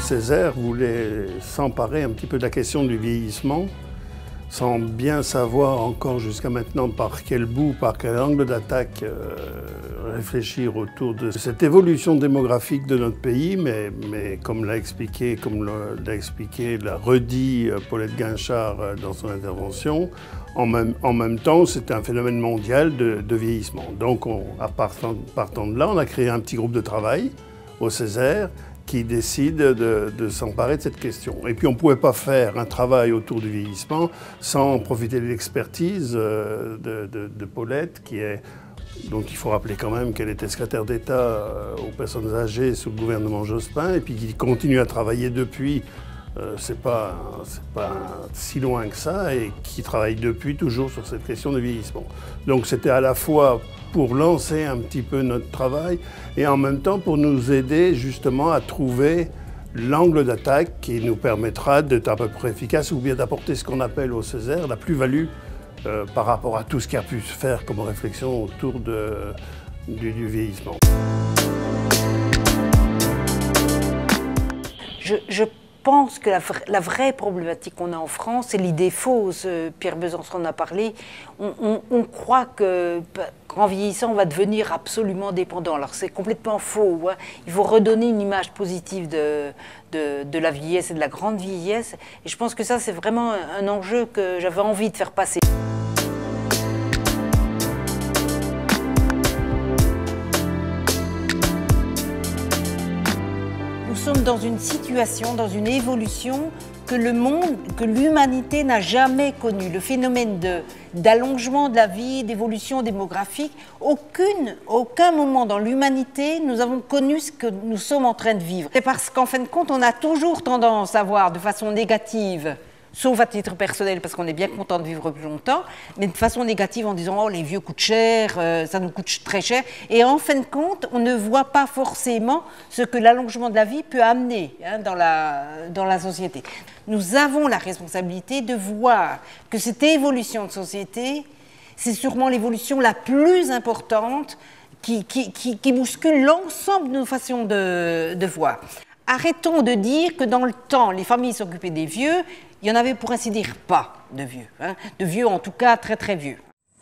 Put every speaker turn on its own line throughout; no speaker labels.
Césaire voulait s'emparer un petit peu de la question du vieillissement, sans bien savoir encore jusqu'à maintenant par quel bout, par quel angle d'attaque réfléchir autour de cette évolution démographique de notre pays, mais comme l'a expliqué, l'a redit Paulette Guinchard dans son intervention, en même temps, c'est un phénomène mondial de vieillissement. Donc, partant de là, on a créé un petit groupe de travail au Césaire qui décide de s'emparer de cette question. Et puis on ne pouvait pas faire un travail autour du vieillissement sans profiter de l'expertise de Paulette, dont il faut rappeler quand même qu'elle était secrétaire d'État aux personnes âgées sous le gouvernement Jospin, et puis qui continue à travailler depuis, c'est pas si loin que ça, et qui travaille depuis toujours sur cette question de vieillissement. Donc c'était à la fois pour lancer un petit peu notre travail et en même temps pour nous aider justement à trouver l'angle d'attaque qui nous permettra d'être à peu près efficace ou bien d'apporter ce qu'on appelle au Césaire la plus-value par rapport à tout ce qui a pu se faire comme réflexion autour du vieillissement.
Je pense que la vraie problématique qu'on a en France, c'est l'idée fausse. Pierre Besançon en a parlé. On croit qu'en vieillissant, on va devenir absolument dépendant. Alors c'est complètement faux. Hein. Il faut redonner une image positive de la vieillesse et de la grande vieillesse. Et je pense que ça, c'est vraiment un enjeu que j'avais envie de faire passer. Nous sommes dans une situation, dans une évolution que l'humanité n'a jamais connue. Le phénomène d'allongement de la vie, d'évolution démographique, aucun moment dans l'humanité nous avons connu ce que nous sommes en train de vivre. C'est parce qu'en fin de compte, on a toujours tendance à voir de façon négative, sauf à titre personnel, parce qu'on est bien content de vivre plus longtemps, mais de façon négative en disant « oh, les vieux coûtent cher, ça nous coûte très cher ». Et en fin de compte, on ne voit pas forcément ce que l'allongement de la vie peut amener dans la société. Nous avons la responsabilité de voir que cette évolution de société, c'est sûrement l'évolution la plus importante qui bouscule l'ensemble de nos façons de voir. Arrêtons de dire que dans le temps, les familles s'occupaient des vieux. Il n'y en avait pour ainsi dire pas de vieux, de vieux en tout cas très très vieux.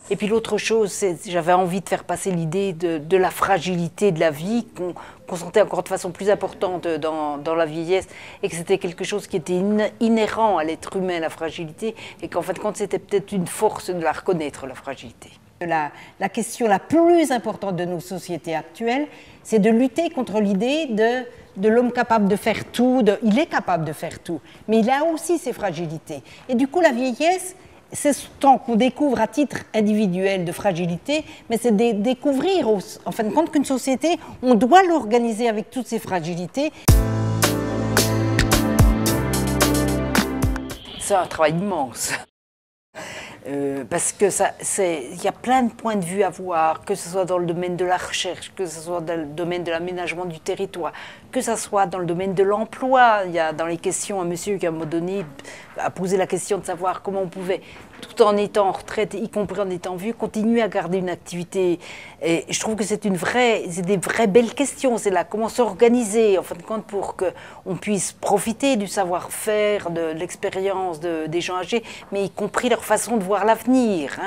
Et puis l'autre chose, j'avais envie de faire passer l'idée de la fragilité de la vie, qu'on sentait encore de façon plus importante dans la vieillesse, et que c'était quelque chose qui était inhérent à l'être humain, la fragilité, et qu'en fin de compte c'était peut-être une force de la reconnaître, la fragilité. La question la plus importante de nos sociétés actuelles, c'est de lutter contre l'idée de l'homme capable de faire tout, il est capable de faire tout, mais il a aussi ses fragilités. Et du coup, la vieillesse, c'est ce temps qu'on découvre à titre individuel de fragilité, mais c'est de découvrir, en fin de compte, qu'une société, on doit l'organiser avec toutes ses fragilités. C'est un travail immense. Parce que il y a plein de points de vue à voir, que ce soit dans le domaine de la recherche, que ce soit dans le domaine de l'aménagement du territoire, que ce soit dans le domaine de l'emploi. Il y a dans les questions un monsieur qui à un moment donné a posé la question de savoir comment on pouvait, tout en étant en retraite, y compris en étant vieux, continuer à garder une activité. Et je trouve que c'est des vraies belles questions. C'est là comment s'organiser, en fin de compte, pour qu'on puisse profiter du savoir-faire, de l'expérience des gens âgés, mais y compris leur façon de voir l'avenir.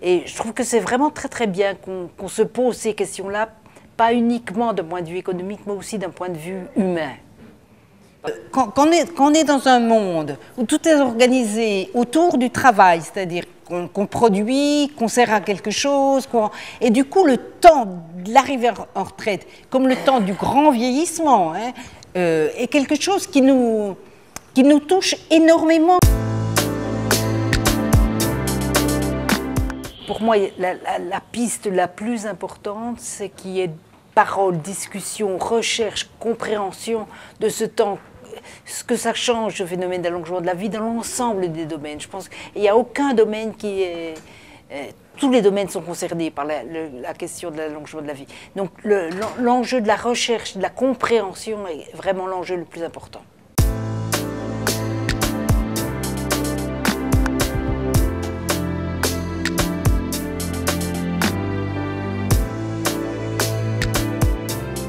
Et je trouve que c'est vraiment très très bien qu'on se pose ces questions-là, pas uniquement d'un point de vue économique, mais aussi d'un point de vue humain. Quand on est dans un monde où tout est organisé autour du travail, c'est-à-dire qu'on produit, qu'on sert à quelque chose, et du coup le temps de l'arrivée en retraite, comme le temps du grand vieillissement, est quelque chose qui nous touche énormément. Pour moi, la piste la plus importante, c'est qu'il y ait parole, discussion, recherche, compréhension de ce temps, ce que ça change, ce phénomène d'allongement de la vie dans l'ensemble des domaines. Je pense qu'il n'y a aucun domaine qui est... tous les domaines sont concernés par la question de l'allongement de la vie. Donc l'enjeu de la recherche, de la compréhension est vraiment l'enjeu le plus important.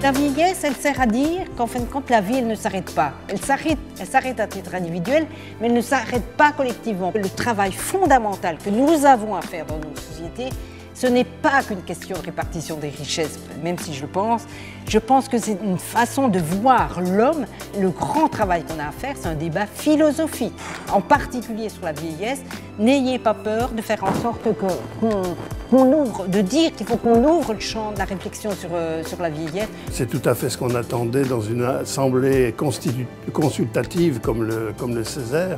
La vieillesse, elle sert à dire qu'en fin de compte, la vie, elle ne s'arrête pas. Elle s'arrête à titre individuel, mais elle ne s'arrête pas collectivement. Le travail fondamental que nous avons à faire dans nos sociétés, ce n'est pas qu'une question de répartition des richesses, même si je pense que c'est une façon de voir l'homme. Le grand travail qu'on a à faire, c'est un débat philosophique, en particulier sur la vieillesse. N'ayez pas peur de faire en sorte qu'on ouvre, de dire qu'il faut qu'on ouvre le champ de la réflexion sur la vieillesse.
C'est tout à fait ce qu'on attendait dans une assemblée consultative comme le Césaire.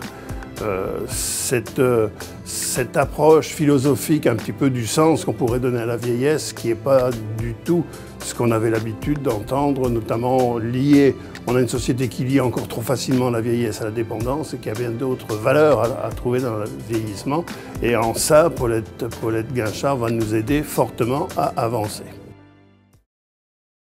Cette approche philosophique un petit peu du sens qu'on pourrait donner à la vieillesse, qui n'est pas du tout ce qu'on avait l'habitude d'entendre, notamment lié. On a une société qui lie encore trop facilement la vieillesse à la dépendance et qui a bien d'autres valeurs à trouver dans le vieillissement. Et en ça, Paulette Guinchard va nous aider fortement à avancer.